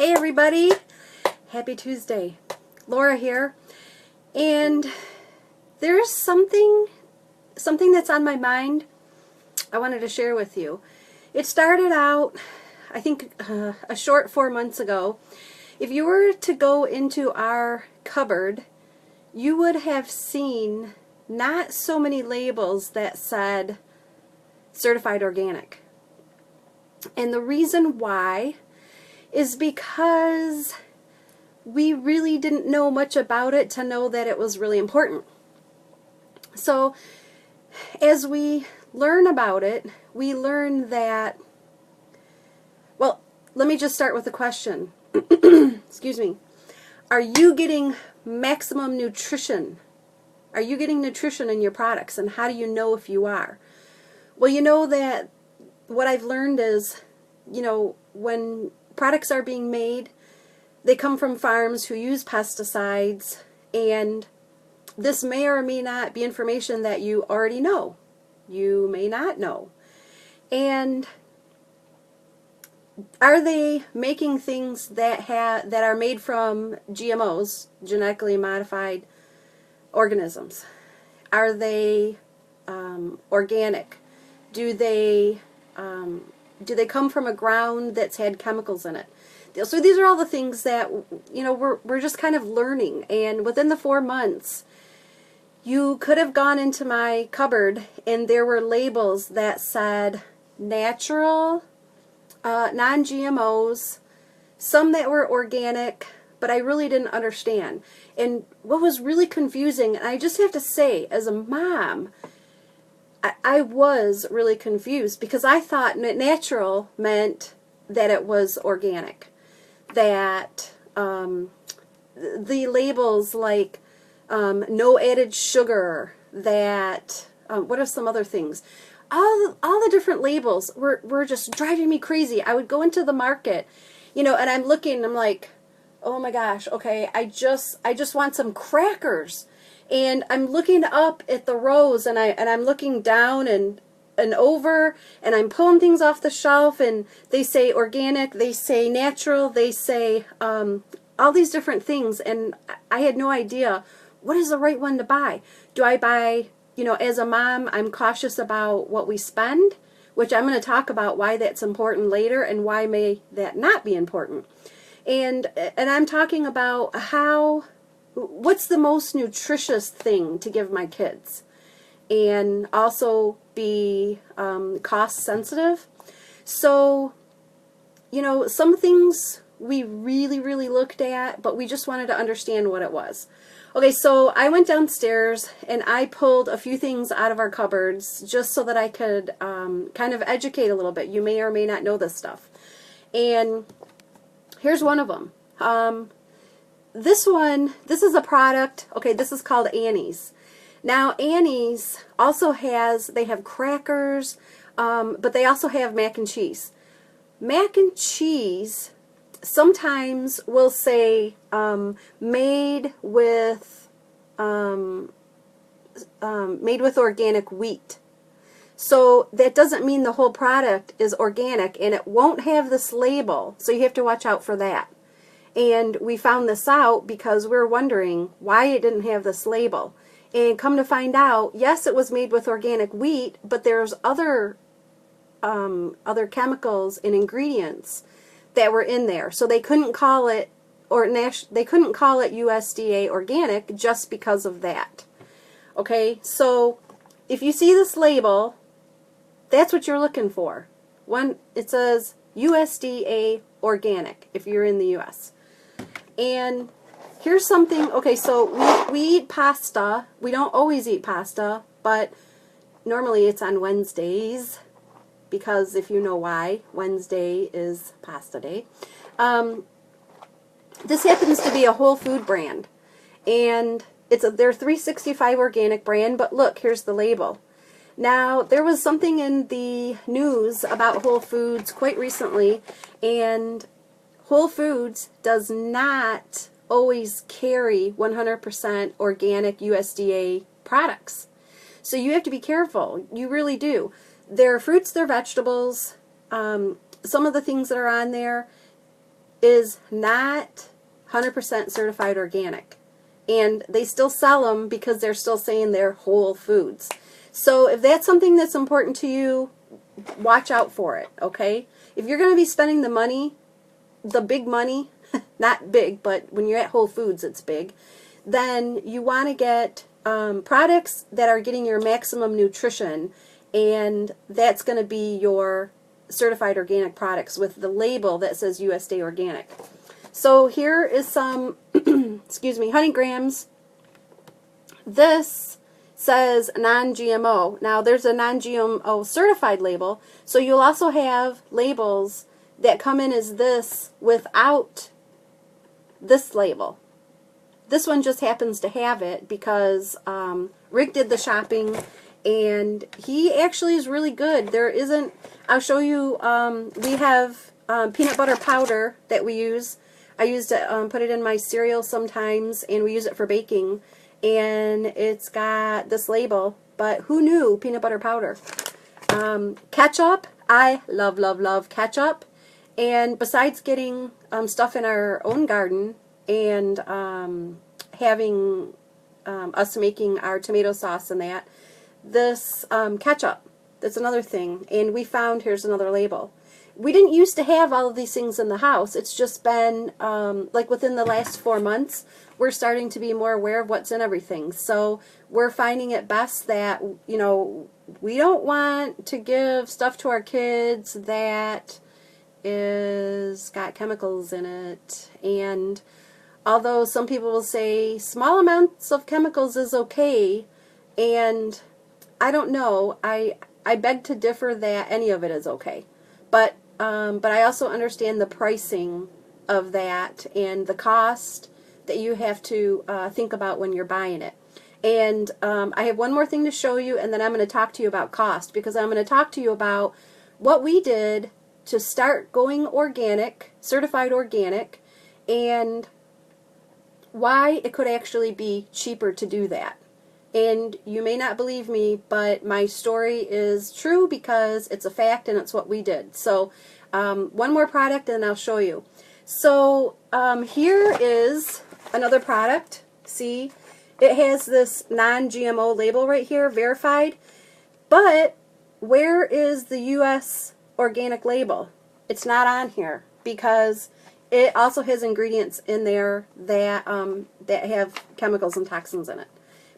Hey everybody, happy Tuesday. Laura here, and there's something that's on my mind I wanted to share with you. It started out, I think, a short 4 months ago. If you were to go into our cupboard, you would have seen not so many labels that said certified organic. And the reason why is because we really didn't know much about it to know that it was really important. So as we learn about it, we learn that, well, let me just start with a question. Excuse me. Are you getting maximum nutrition? Are you getting nutrition in your products, and how do you know if you are? Well, you know that what I've learned is, when products are being made, they come from farms who use pesticides, and this may or may not be information that you already know. You may not know. And are they making things that are made from GMOs, genetically modified organisms? Are they organic? Do they come from a ground that's had chemicals in it? So these are all the things that we're just kind of learning. And within the 4 months, you could have gone into my cupboard and there were labels that said natural, non-GMOs, some that were organic, but I really didn't understand. And what was really confusing, and I just have to say, as a mom, I was really confused because I thought natural meant that it was organic, that the labels like no added sugar, that what are some other things? All the different labels were just driving me crazy. I would go into the market, and I'm looking, and I'm like, oh my gosh, okay, I just want some crackers. And I'm looking up at the rows, and I'm looking down and over, and I'm pulling things off the shelf, and they say organic, they say natural, they say all these different things, and I had no idea what is the right one to buy. Do I buy, as a mom, I'm cautious about what we spend, which I'm going to talk about why that's important later and why may that not be important. And I'm talking about what's the most nutritious thing to give my kids, and also be cost sensitive. So, some things we really looked at, but we just wanted to understand what it was. Okay, so I went downstairs and I pulled a few things out of our cupboards just so that I could kind of educate a little bit. You may or may not know this stuff. And here's one of them. This is a product, okay, this is called Annie's. Now, Annie's also they have crackers, but they also have mac and cheese. Mac and cheese sometimes will say made with organic wheat. So that doesn't mean the whole product is organic, and it won't have this label, so you have to watch out for that. And we found this out because we were wondering why it didn't have this label. And come to find out, yes, it was made with organic wheat, but there's other chemicals and ingredients that were in there. So they couldn't call it USDA organic just because of that. Okay, so if you see this label, that's what you're looking for. It says USDA organic if you're in the US. And here's something, okay, so we eat pasta. We don't always eat pasta, but normally it's on Wednesdays, because if you know why, Wednesday is pasta day. This happens to be a Whole Food brand, and they're 365 organic brand, but look, here's the label. Now, there was something in the news about Whole Foods quite recently, and Whole Foods does not always carry 100% organic USDA products. So you have to be careful. You really do. Their fruits, their vegetables, some of the things that are on there, is not 100% certified organic. And they still sell them because they're still saying they're whole foods. So if that's something that's important to you, watch out for it, okay? If you're going to be spending the money, the big money, not big, but when you're at Whole Foods it's big, then you want to get products that are getting your maximum nutrition, and that's going to be your certified organic products with the label that says USDA organic. So here is some, excuse me, Honey Grams. This says non-GMO. Now there's a non-GMO certified label, so you'll also have labels that come in as this without this label. This one just happens to have it because Rick did the shopping, and he actually is really good. There isn't, I'll show you, we have peanut butter powder that we use. I used to put it in my cereal sometimes, and we use it for baking. And it's got this label, but who knew peanut butter powder? Ketchup, I love, love, love ketchup. And besides getting stuff in our own garden and having us making our tomato sauce and that, this ketchup, that's another thing. And we found, here's another label. We didn't used to have all of these things in the house. It's just been, like within the last 4 months, we're starting to be more aware of what's in everything. So we're finding it best that, you know, we don't want to give stuff to our kids that is got chemicals in it. And although some people will say small amounts of chemicals is okay, and I don't know, I beg to differ that any of it is okay. But I also understand the pricing of that and the cost that you have to think about when you're buying it. And I have one more thing to show you, and then I'm going to talk to you about cost, because I'm going to talk to you about what we did to start going organic, certified organic, and why it could actually be cheaper to do that. And you may not believe me, but my story is true because it's a fact and it's what we did. So one more product and I'll show you. So here is another product. See, it has this non-GMO label right here, verified. But where is the U.S. organic label? It's not on here because it also has ingredients in there that, that have chemicals and toxins in it.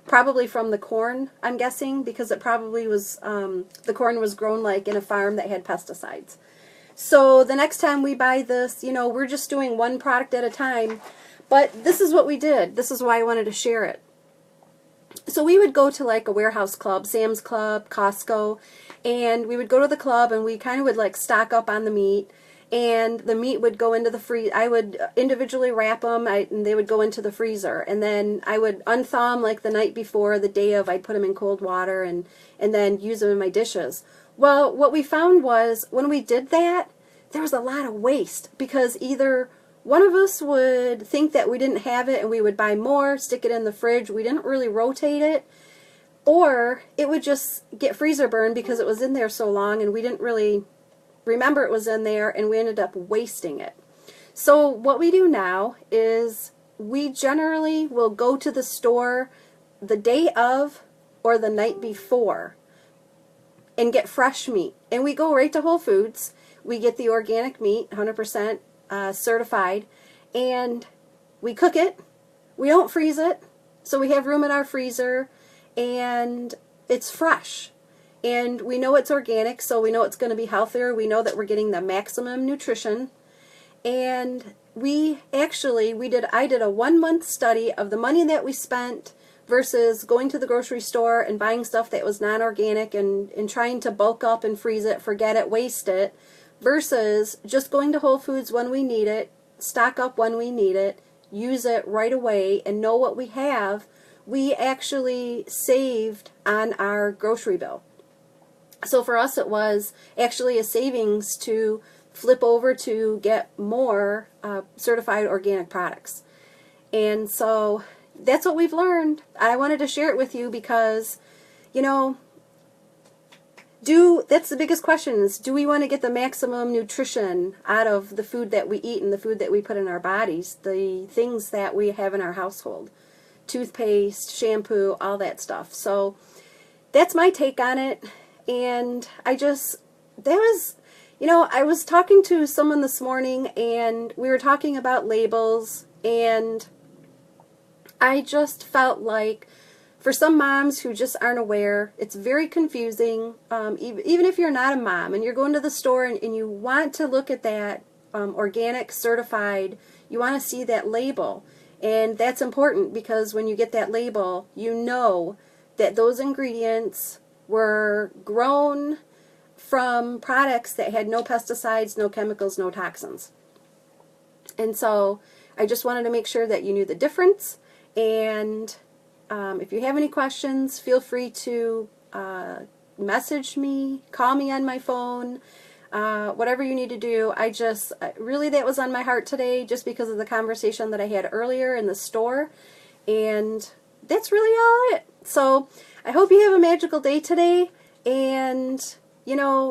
Probably from the corn, I'm guessing, because it probably was, the corn was grown like in a farm that had pesticides. So the next time we buy this, you know, we're just doing one product at a time, but this is what we did. This is why I wanted to share it. So we would go to like a warehouse club, Sam's Club, Costco, and we would go to the club and we kind of would like stock up on the meat. And the meat would go into the freezer. I would individually wrap them, and they would go into the freezer. And then I would unthaw them like the night before, the day of. I'd put them in cold water and then use them in my dishes. Well, what we found was when we did that, there was a lot of waste because either one of us would think that we didn't have it and we would buy more, stick it in the fridge. We didn't really rotate it. Or it would just get freezer burned because it was in there so long and we didn't really remember it was in there, and we ended up wasting it. So what we do now is we generally will go to the store the day of or the night before and get fresh meat. And we go right to Whole Foods. We get the organic meat, 100% certified, and we cook it. We don't freeze it, so we have room in our freezer, and it's fresh. And we know it's organic, so we know it's going to be healthier. We know that we're getting the maximum nutrition. And I did a 1-month study of the money that we spent versus going to the grocery store and buying stuff that was non-organic and trying to bulk up and freeze it, forget it, waste it, versus just going to Whole Foods when we need it, stock up when we need it, use it right away, and know what we have. We actually saved on our grocery bill. So for us it was actually a savings to flip over to get more certified organic products. And so that's what we've learned. I wanted to share it with you because, you know, That's the biggest question is, do we want to get the maximum nutrition out of the food that we eat and the food that we put in our bodies, the things that we have in our household, toothpaste, shampoo, all that stuff. So that's my take on it. And I was talking to someone this morning and we were talking about labels, and I just felt like for some moms who just aren't aware, it's very confusing. Even if you're not a mom and you're going to the store and you want to look at that organic certified, you want to see that label. And that's important because when you get that label, you know that those ingredients were grown from products that had no pesticides, no chemicals, no toxins. And so I just wanted to make sure that you knew the difference. And if you have any questions, feel free to message me, call me on my phone, whatever you need to do. Really that was on my heart today just because of the conversation that I had earlier in the store. And that's really all it. So I hope you have a magical day today, and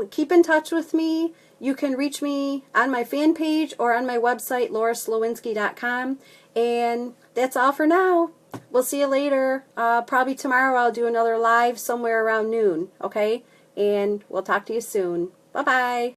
keep in touch with me. You can reach me on my fan page or on my website, lauraslowinski.com. And that's all for now. We'll see you later. Probably tomorrow I'll do another live somewhere around noon, okay? And we'll talk to you soon. Bye-bye.